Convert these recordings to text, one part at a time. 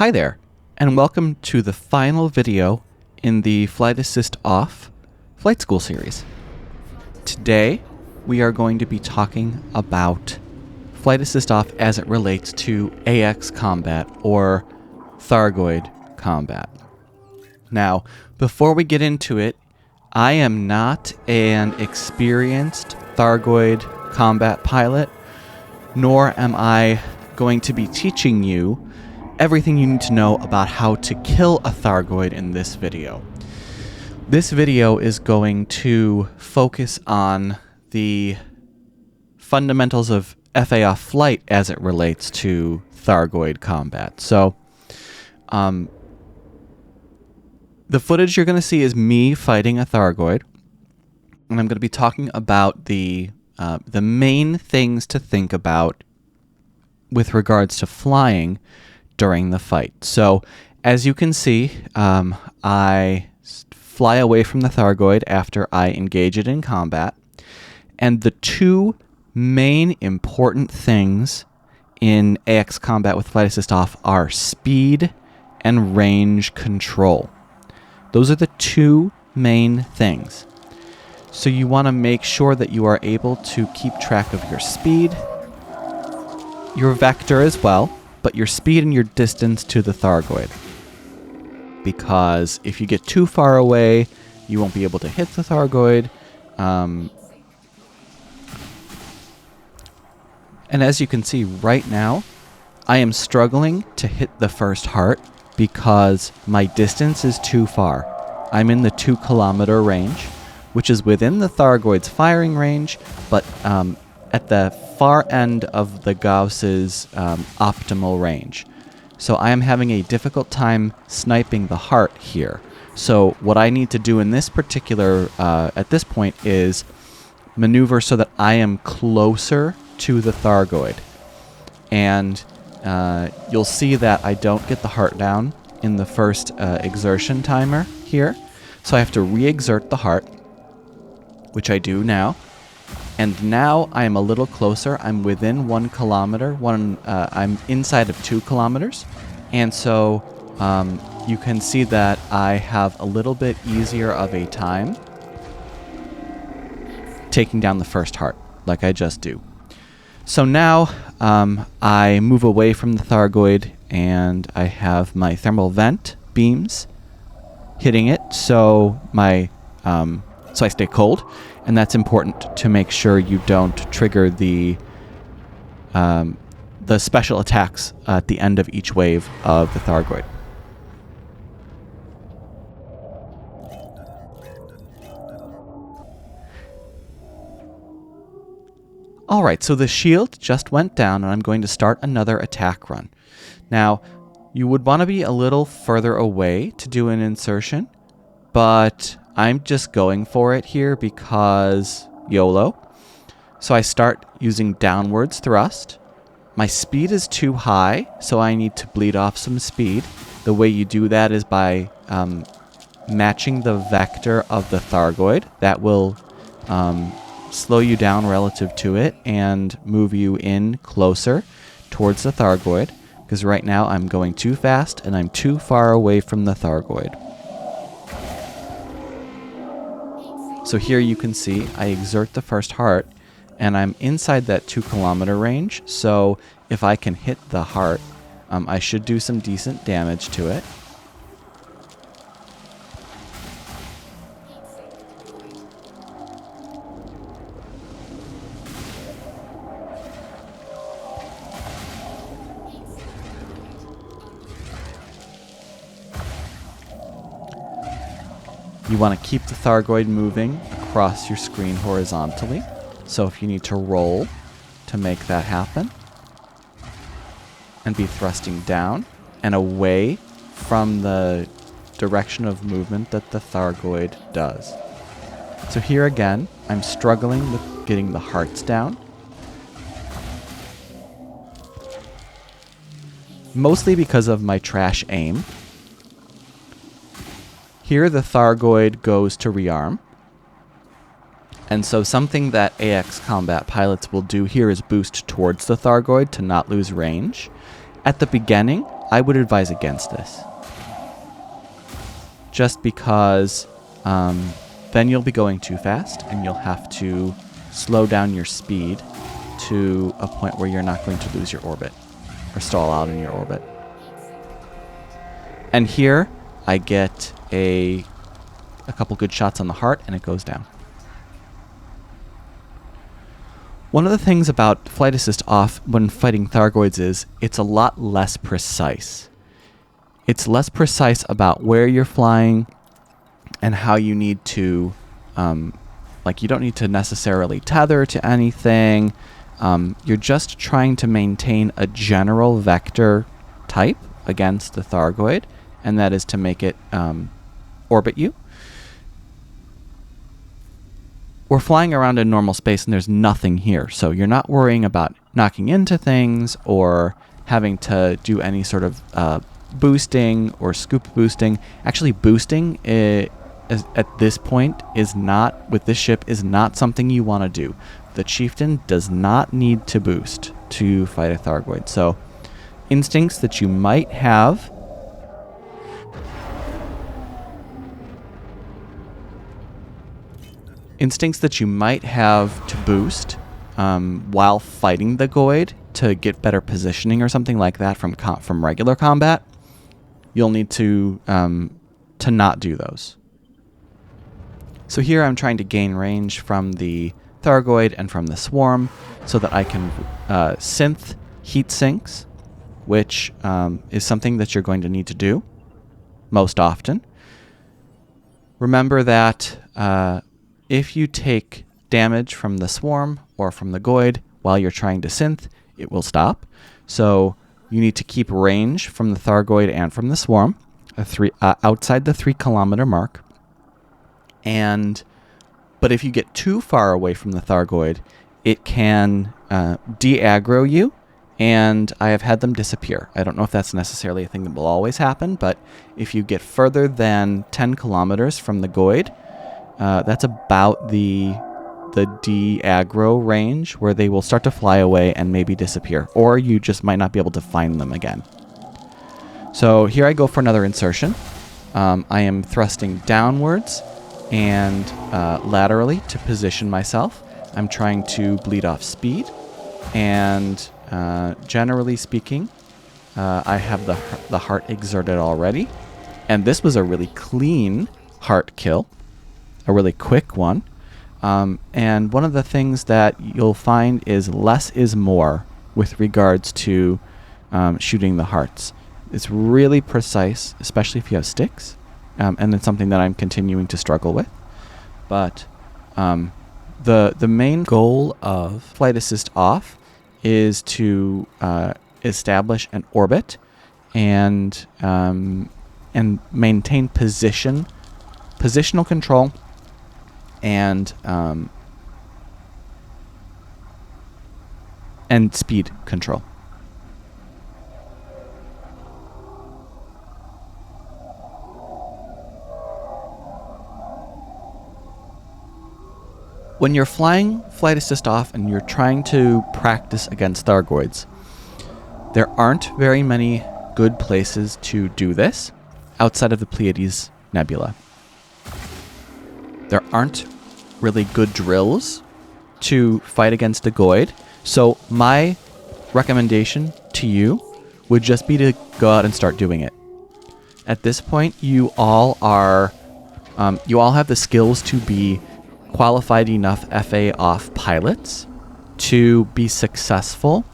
Hi there, and welcome to the final video in the Flight Assist Off Flight School series. Today, we are going to be talking about Flight Assist Off as it relates to AX combat or Thargoid combat. Now, before we get into it, I am not an experienced Thargoid combat pilot, nor am I going to be teaching you everything you need to know about how to kill a Thargoid in this video. This video is going to focus on the fundamentals of FA off flight as it relates to Thargoid combat. So, the footage you're going to see is me fighting a Thargoid, and I'm going to be talking about the main things to think about with regards to flying during the fight. So, as you can see, I fly away from the Thargoid after I engage it in combat, and the two main important things in AX combat with Flight Assist Off are speed and range control. Those are the two main things. So you want to make sure that you are able to keep track of your speed, your vector as well, but your speed and your distance to the Thargoid. Because if you get too far away, you won't be able to hit the Thargoid. And as you can see right now, I am struggling to hit the first heart because my distance is too far. I'm in the 2-kilometer range, which is within the Thargoid's firing range, but at the far end of the Gauss's optimal range. So I am having a difficult time sniping the heart here. So what I need to do in this particular, at this point, is maneuver so that I am closer to the Thargoid. And you'll see that I don't get the heart down in the first exertion timer here. So I have to re-exert the heart, which I do now. And now I am a little closer. I'm within 1 kilometer. I'm inside of 2 kilometers. And so you can see that I have a little bit easier of a time taking down the first heart, like I just do. So now I move away from the Thargoid, and I have my thermal vent beams hitting it, so I stay cold. And that's important to make sure you don't trigger the special attacks at the end of each wave of the Thargoid. Alright, so the shield just went down, and I'm going to start another attack run. Now, you would want to be a little further away to do an insertion, but I'm just going for it here because YOLO. So I start using downwards thrust. My speed is too high, so I need to bleed off some speed. The way you do that is by matching the vector of the Thargoid. That will slow you down relative to it and move you in closer towards the Thargoid. Because right now I'm going too fast and I'm too far away from the Thargoid. So here you can see I exert the first heart, and I'm inside that 2-kilometer range, so if I can hit the heart, I should do some decent damage to it. You want to keep the Thargoid moving across your screen horizontally. So if you need to roll to make that happen, and be thrusting down and away from the direction of movement that the Thargoid does. So here again, I'm struggling with getting the hearts down. Mostly because of my trash aim. Here the Thargoid goes to rearm. And so something that AX combat pilots will do here is boost towards the Thargoid to not lose range. At the beginning, I would advise against this. Just because then you'll be going too fast and you'll have to slow down your speed to a point where you're not going to lose your orbit or stall out in your orbit. And here I get a couple good shots on the heart and it goes down. One of the things about Flight Assist Off when fighting Thargoids is it's a lot less precise. It's less precise about where you're flying and how you need to, you don't need to necessarily tether to anything. You're just trying to maintain a general vector type against the Thargoid, and that is to make it orbit you. We're flying around in normal space and there's nothing here, so you're not worrying about knocking into things or having to do any sort of boosting or scoop boosting. Actually, boosting at this point is not, with this ship, is not something you want to do. The Chieftain does not need to boost to fight a Thargoid. So instincts that you might have to boost while fighting the Goid to get better positioning or something like that from regular combat, you'll need to not do those. So here I'm trying to gain range from the Thargoid and from the swarm so that I can synth heat sinks, which is something that you're going to need to do most often. Remember that if you take damage from the swarm or from the Goid while you're trying to synth, it will stop. So you need to keep range from the Thargoid and from the swarm outside the 3 kilometer mark. But if you get too far away from the Thargoid, it can de-aggro you, and I have had them disappear. I don't know if that's necessarily a thing that will always happen, but if you get further than 10 kilometers from the Goid, that's about the de-aggro range where they will start to fly away and maybe disappear, or you just might not be able to find them again. So here I go for another insertion. I am thrusting downwards and laterally to position myself. I'm trying to bleed off speed, and generally speaking, I have the heart exerted already, and this was a really clean heart kill, a really quick one. And one of the things that you'll find is less is more with regards to shooting the hearts. It's really precise, especially if you have sticks. And it's something that I'm continuing to struggle with. But the main goal of Flight Assist Off is to establish an orbit and maintain positional control and speed control. When you're flying Flight Assist Off and you're trying to practice against Thargoids, there aren't very many good places to do this outside of the Pleiades Nebula. There aren't really good drills to fight against a Goid, so my recommendation to you would just be to go out and start doing it. At this point, you all have the skills to be qualified enough FA off pilots to be successful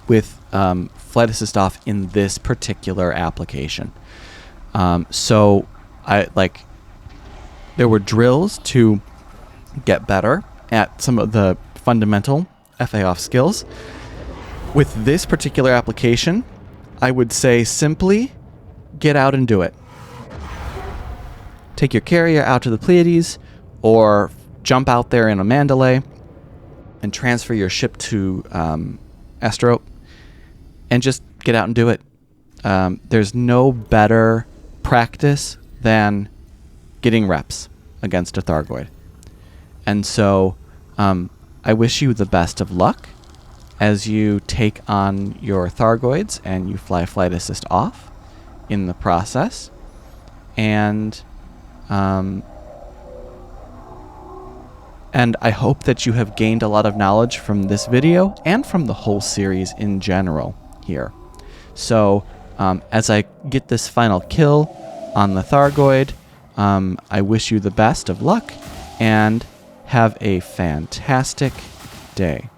with Flight Assist Off in this particular application. So there were drills to get better at some of the fundamental FA off skills. With this particular application, I would say simply get out and do it. Take your carrier out to the Pleiades, or jump out there in a Mandalay and transfer your ship to Astrope and just get out and do it. There's no better practice than getting reps against a Thargoid. And so I wish you the best of luck. as you take on your Thargoids and you fly Flight Assist off in the process. And I hope that you have gained a lot of knowledge from this video and from the whole series in general here. So as I get this final kill on the Thargoid, I wish you the best of luck and have a fantastic day.